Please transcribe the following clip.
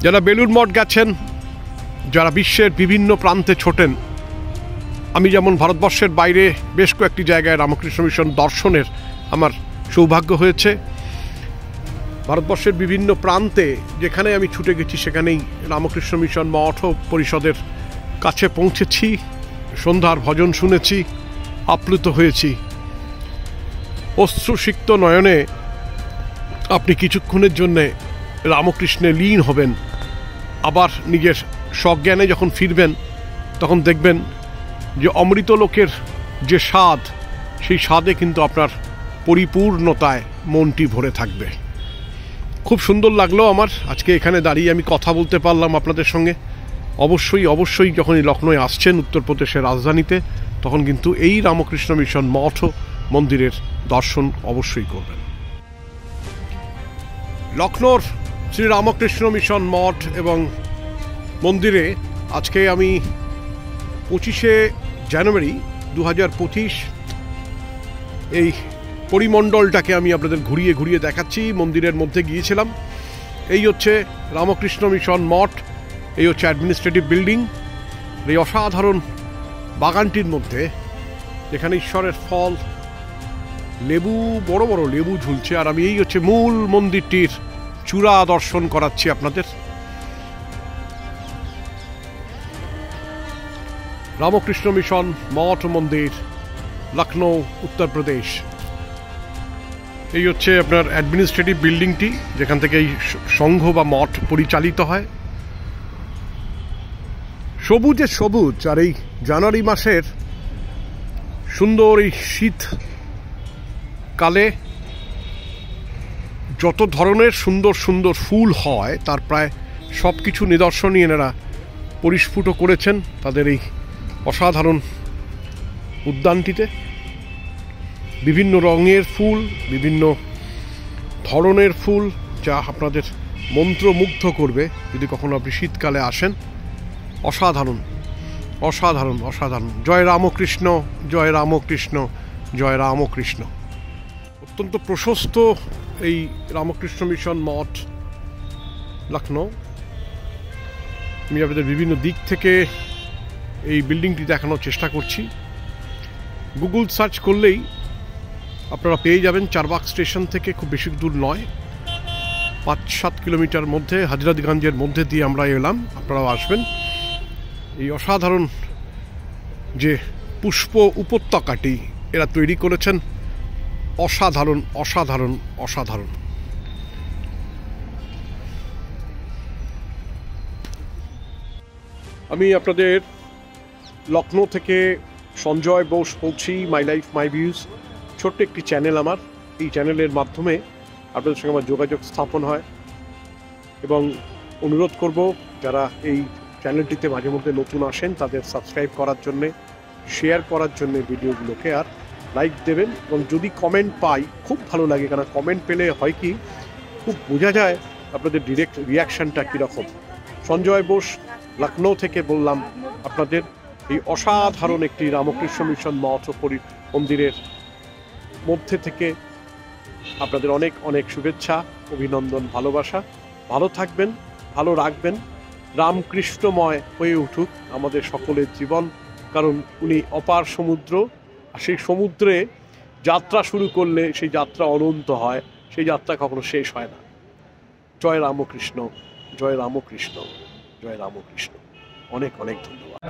যারা বেলুড় মঠ গেছেন, যারা বিশ্বের বিভিন্ন প্রান্তে ছোটেন, আমি যেমন ভারতবর্ষের বাইরে বেশ কয়েকটি জায়গায় রামকৃষ্ণ মিশন দর্শনের আমার সৌভাগ্য হয়েছে। ভারতবর্ষের বিভিন্ন প্রান্তে যেখানে আমি ছুটে গেছি সেখানেই রামকৃষ্ণ মিশন মঠ পরিষদের কাছে পৌঁছেছি, সন্ধ্যার ভজন শুনেছি, আপ্লুত হয়েছি। অশ্রুসিক্ত নয়নে আপনি কিছুক্ষণের জন্যে রামকৃষ্ণে লীন হবেন, আবার নিজের সজ্ঞানে যখন ফিরবেন তখন দেখবেন যে অমৃত লোকের যে স্বাদ, সেই স্বাদে কিন্তু আপনার পরিপূর্ণতায় মনটি ভরে থাকবে। খুব সুন্দর লাগলো আমার আজকে এখানে দাঁড়িয়ে আমি কথা বলতে পারলাম আপনাদের সঙ্গে। অবশ্যই যখনই লখনৌয়ে আসছেন, উত্তরপ্রদেশের রাজধানীতে, তখন কিন্তু এই রামকৃষ্ণ মিশন মঠ মন্দিরের দর্শন অবশ্যই করবেন। লখনৌর শ্রী রামকৃষ্ণ মিশন মঠ এবং মন্দিরে আজকে আমি 25শে জানুয়ারি 2025 এই পরিমণ্ডলটাকে আমি আপনাদের ঘুরিয়ে ঘুরিয়ে দেখাচ্ছি। মন্দিরের মধ্যে গিয়েছিলাম। এই হচ্ছে রামকৃষ্ণ মিশন মঠ, এই হচ্ছে অ্যাডমিনিস্ট্রেটিভ বিল্ডিং। এই অসাধারণ বাগানটির মধ্যে যেখানে ঈশ্বরের ফল, লেবু, বড় বড় লেবু ঝুলছে, আর আমি এই হচ্ছে মূল মন্দিরটির চূড়া দর্শন করাচ্ছি আপনাদের। রামকৃষ্ণ মিশন মঠ মন্দির, লখনৌ, উত্তরপ্রদেশ। এই হচ্ছে আপনার অ্যাডমিনিস্ট্রেটিভ বিল্ডিংটি, যেখান থেকে এই সংঘ বা মঠ পরিচালিত হয়। সবুজে সবুজ, আর এই জানুয়ারি মাসের সুন্দর এই শীতকালে যত ধরনের সুন্দর সুন্দর ফুল হয় তার প্রায় সব কিছু নিদর্শনই এনারা পরিস্ফুট করেছেন তাদের এই অসাধারণ উদ্যানটিতে। বিভিন্ন রঙের ফুল, বিভিন্ন ধরনের ফুল, যা আপনাদের মন্ত্রমুগ্ধ করবে যদি কখনো আপনি শীতকালে আসেন। অসাধারণ অসাধারণ অসাধারণ। জয় রামকৃষ্ণ, জয় রামকৃষ্ণ, জয় রামকৃষ্ণ। অত্যন্ত প্রশস্ত এই রামকৃষ্ণ মিশন মঠ লখনৌ। আমি আপনাদের বিভিন্ন দিক থেকে এই বিল্ডিংটি দেখানোর চেষ্টা করছি। গুগল সার্চ করলেই আপনারা পেয়ে যাবেন। চারবাগ স্টেশন থেকে খুব বেশি দূর নয়, 5-7 কিলোমিটার মধ্যে, হাজরাতগঞ্জের মধ্যে দিয়ে আমরা এলাম। আপনারাও আসবেন। এই অসাধারণ যে পুষ্প উপত্যকাটি এরা তৈরি করেছেন, অসাধারণ অসাধারণ অসাধারণ। আমি আপনাদের লখনৌ থেকে সঞ্জয় বোস বলছি। মাই লাইফ মাই ভিউজ ছোট্ট একটি চ্যানেল আমার। এই চ্যানেলের মাধ্যমে আপনাদের সঙ্গে আমার যোগাযোগ স্থাপন হয়, এবং অনুরোধ করব যারা এই চ্যানেলটিতে মাঝে মধ্যে নতুন আসেন তাদের সাবস্ক্রাইব করার জন্যে, শেয়ার করার জন্যে ভিডিওগুলোকে, আর লাইক দেবেন। এবং যদি কমেন্ট পাই খুব ভালো লাগে, কারণ কমেন্ট পেলে হয় কি, খুব বোঝা যায় আপনাদের ডিরেক্ট রিয়াকশানটা কীরকম। সঞ্জয় বোস লখনৌ থেকে বললাম আপনাদের এই অসাধারণ একটি রামকৃষ্ণ মিশন মঠ মন্দিরের মধ্যে থেকে আপনাদের অনেক অনেক শুভেচ্ছা, অভিনন্দন, ভালোবাসা। ভালো থাকবেন, ভালো রাখবেন। রামকৃষ্ণময় হয়ে উঠুক আমাদের সকলের জীবন, কারণ উনি অপার সমুদ্র, আর সেই সমুদ্রে যাত্রা শুরু করলে সেই যাত্রা অনন্ত হয়, সেই যাত্রা কখনো শেষ হয় না। জয় রামকৃষ্ণ, জয় রামকৃষ্ণ, জয় রামকৃষ্ণ। অনেক অনেক ধন্যবাদ।